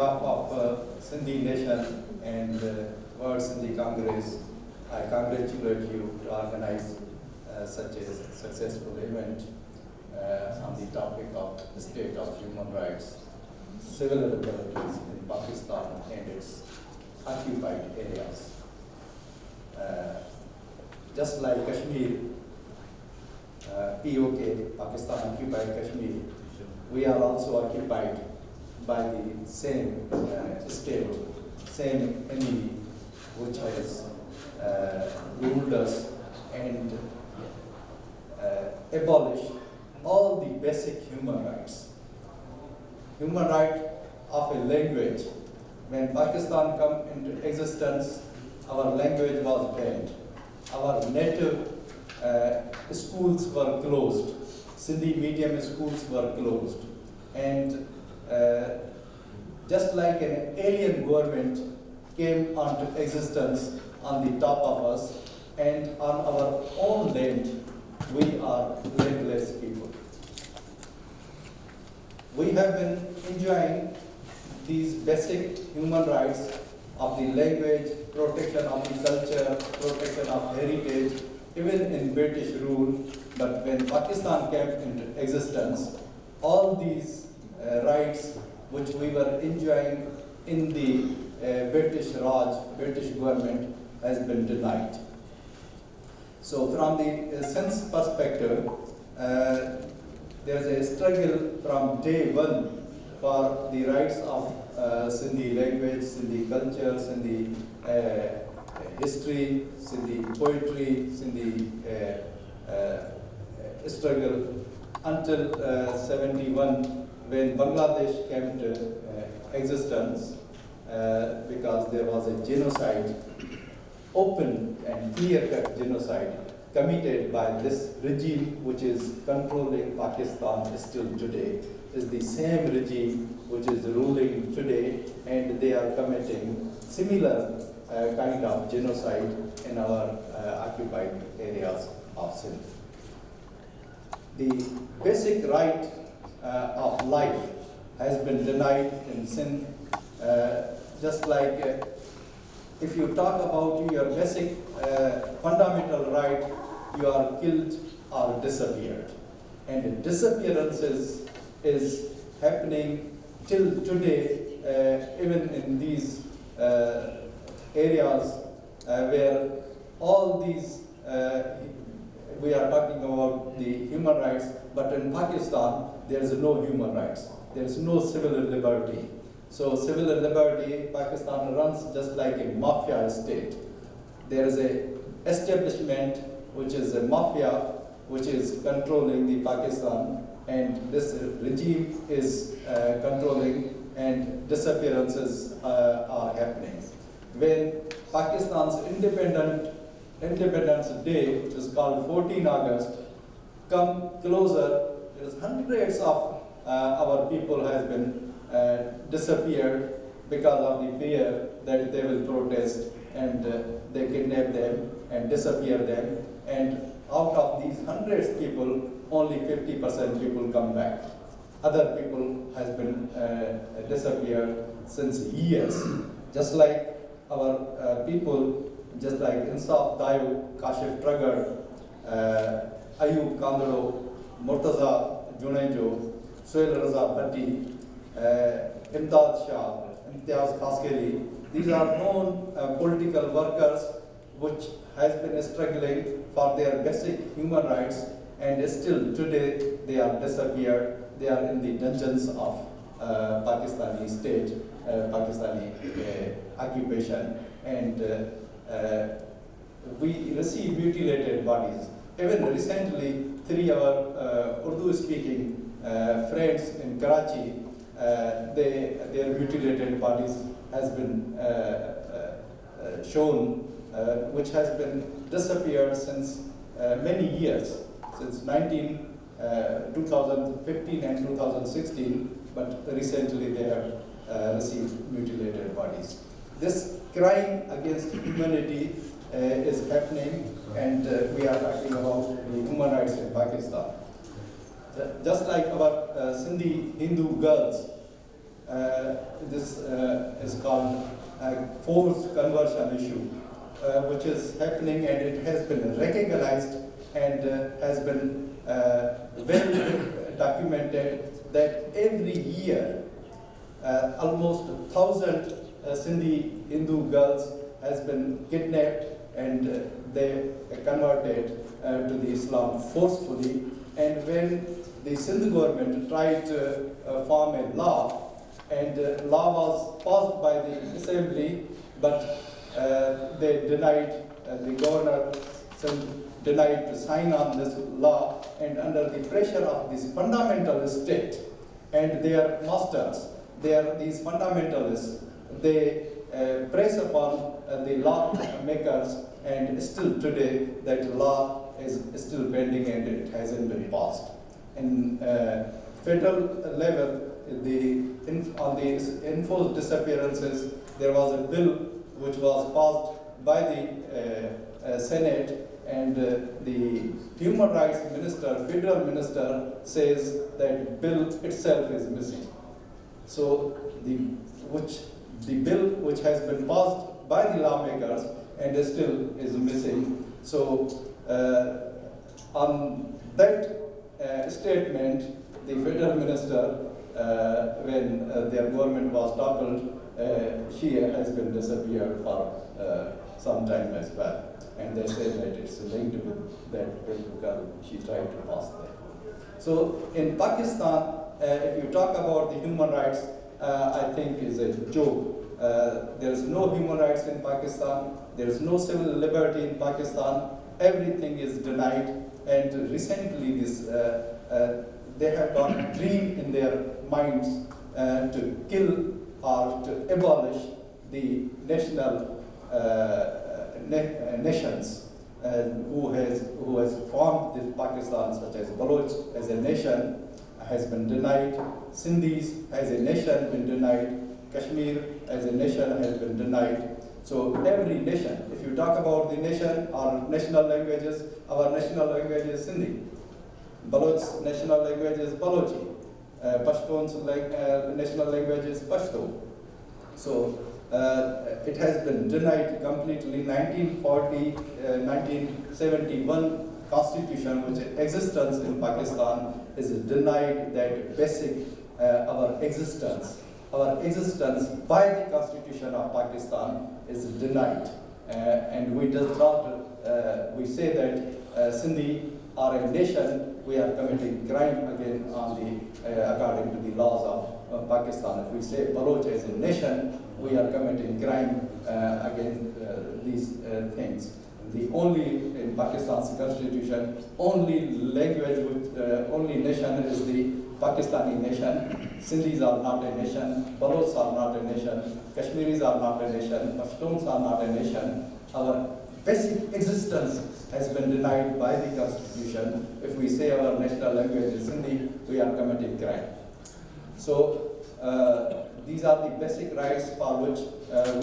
behalf of Sindhi Nation and World Sindhi Congress, I congratulate you to organize such a successful event on the topic of the state of human rights, civil liberties in Pakistan and its occupied areas. Just like Kashmir, POK, Pakistan occupied Kashmir, we are also occupied by the same state, same enemy, which has ruled us and abolished all the basic human rights. Human right of a language. When Pakistan came into existence, our language was banned. Our native schools were closed. Sindhi medium schools were closed. And just like an alien government came onto existence on the top of us, and on our own land, we are landless people. We have been enjoying these basic human rights of the language, protection of the culture, protection of heritage, even in British rule. But when Pakistan came into existence, all these rights which we were enjoying in the British Raj, British government, has been denied. So from the sense perspective, there's a struggle from day one for the rights of Sindhi language, Sindhi culture, Sindhi history, Sindhi poetry, Sindhi struggle until 71, when Bangladesh came into existence, because there was a genocide, open and clear-cut genocide committed by this regime which is controlling Pakistan still today, is the same regime which is ruling today, and they are committing similar kind of genocide in our occupied areas of Sindh. The basic right of life has been denied in Sindh, just like if you talk about your basic fundamental right, you are killed or disappeared. And disappearances is happening till today, even in these areas where all these, we are talking about the human rights, but in Pakistan, there is no human rights. There is no civil liberty. So civil liberty, Pakistan runs just like a mafia state. There is a establishment which is a mafia which is controlling the Pakistan, and this regime is controlling, and disappearances are happening. When Pakistan's Independence Day, which is called 14 August, come closer, there's hundreds of our people has been disappeared because of the fear that they will protest, and they kidnap them and disappear them. And out of these hundreds people, only 50% people come back. Other people has been disappeared since years. Just like our people, just like Insaf Dayu, Kashif Tragar, Ayub Kandro, Murtaza Junejo, Sohail Raza Bhatti, Imdad Shah, Imtiaz Khaskeri. These are known political workers which has been struggling for their basic human rights, and still today they are disappeared. They are in the dungeons of Pakistani state, Pakistani occupation, and we receive mutilated bodies. Even recently, 3 of our Urdu-speaking friends in Karachi, their mutilated bodies has been shown, which has been disappeared since many years, since 2015 and 2016, but recently they have received mutilated bodies. This crime against humanity is happening, and we are talking about the human rights in Pakistan. Just like our Sindhi Hindu girls, this is called forced conversion issue, which is happening, and it has been recognized and has been well documented that every year almost 1,000 Sindhi Hindu girls has been kidnapped and they converted to the Islam forcefully. And when the Sindh government tried to form a law, and law was passed by the assembly, but they denied, the governor denied to sign on this law, and under the pressure of this fundamentalist state and their masters, these fundamentalists, they press upon the lawmakers, and still today that law is still pending and it hasn't been passed. In federal level, on the enforced disappearances, there was a bill which was passed by the Senate, and the Human Rights Minister, Federal Minister, says that bill itself is missing. So the bill which has been passed by the lawmakers and still is missing. So on that statement, the Federal Minister, when their government was toppled, she has been disappeared for some time as well. And they say that it's linked with that bill because she tried to pass that. So in Pakistan, if you talk about the human rights, I think is a joke. There is no human rights in Pakistan. There is no civil liberty in Pakistan. Everything is denied. And recently, they have got a dream in their minds to kill or to abolish the national nations who has formed Pakistan, such as Baloch as a nation has been denied, Sindhis as a nation been denied, Kashmir as a nation has been denied. So every nation, if you talk about the nation, our national languages, our national language is Sindhi. Baloch's national language is Balochi. Pashtun's national language is Pashto. So it has been denied completely. 1971 constitution, which existence in Pakistan, is denied that basic our existence by the constitution of Pakistan is denied, and we does not we say that Sindhi are a nation, we are committing crime again on the according to the laws of Pakistan. If we say Baloch as a nation, we are committing crime against these things. The only, in Pakistan's constitution, only language, only nation is the Pakistani nation. Sindhis are not a nation, Balochs are not a nation, Kashmiris are not a nation, Pashtuns are not a nation. Our basic existence has been denied by the constitution. If we say our national language is Sindhi, we are committing crime. So these are the basic rights for which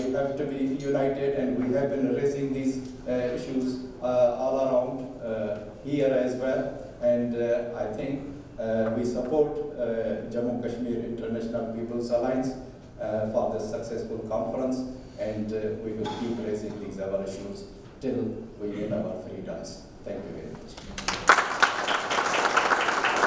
we have to be united, and we have been raising these issues all around here as well. And I think we support Jammu Kashmir International People's Alliance for this successful conference, and we will keep raising these our issues till we win our freedoms. Thank you very much.